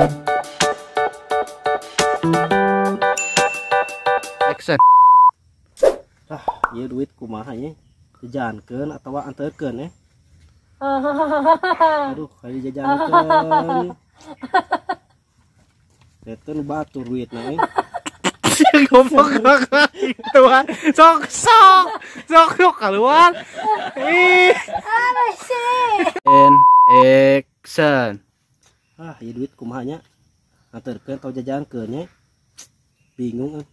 Action. Ieu duit kumaha nya? Jajankeun atawa anterkeun Aduh, kali jajankeun. Eta nu batur duitna Goblok itu sok keluar. Apa sih? And action. Ieu duit kumaha nya? Anterkeun atawa jajankeun nya? Bingung.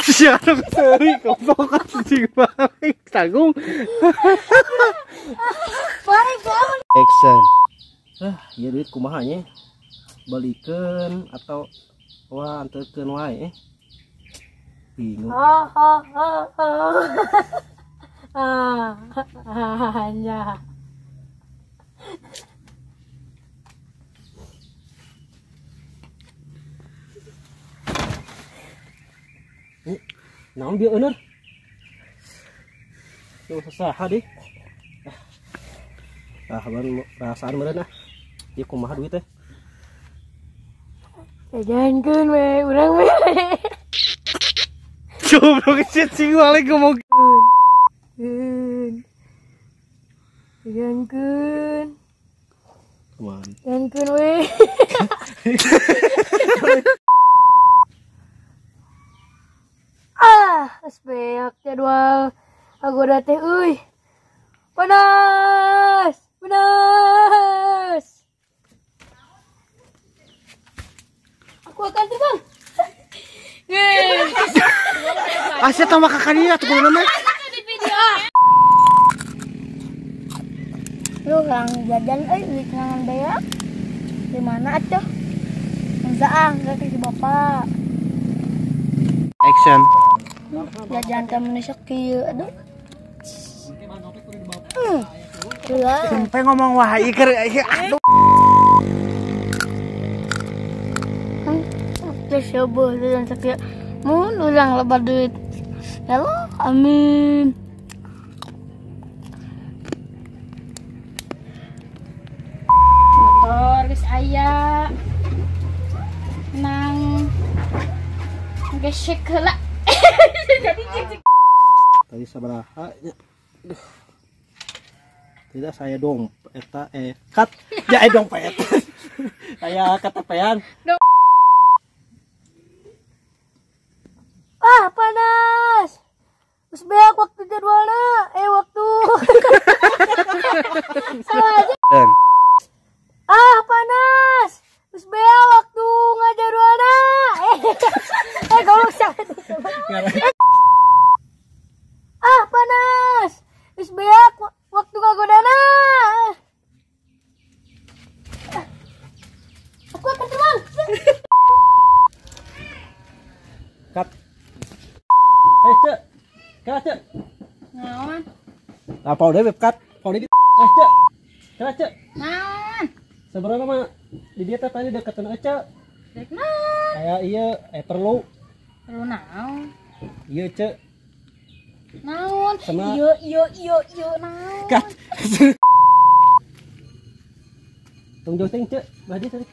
Siapa seri goblok anjing balik tanggung. Balik kamu. Action. Ieu duit kumaha nya? Balikeun atau anterkeun wae bingung. Hanya. Naon bieu euneun? Tuh saha deh. Baru perasaan meureun Ieu kumaha duit teh? Jajankeun we, urang we. Goblok cing balik ngomong. Jajankeun. Kumaha? Jajankeun we. Geus beak jadwal agoda teh euy. Panas. Aku akan terbang. Asyik tau maka kania tuh nama. Lu lang jajan duit nangan beak. Di mana atuh? Enggak ke bapak. Action. Jajan kamu nisok kieu aduh. Sampai ngomong wah iker aduh. Terus coba dan sakit mun ulang lebar duit. Ya Allah, amin. Motor geus aya. Nang gesek heula. Jadi Tadi sabaraha nya? Tidak saya dompet kat. Ya dompet. Saya ketepean. Panas. Terus beak waktu jadwalnya. Waktu. Salah aja. Panas. Terus beak waktu ngajadwalnya. Goblok sakit. Panas. Terus beak waktu ngagodana. Aku akan terbang. Kat. Cek. Kat, cek. Naon? Apa udah web kat? Pau di cek. Cek. Naon? Sebenarnya mah di dia tadi deketan aja. Dek naon? Kayak iya perlu. Perlu naon? Iya cek. Naon? Sama- Yo naon? Kat. Tunggu ting cek. Badi tadi.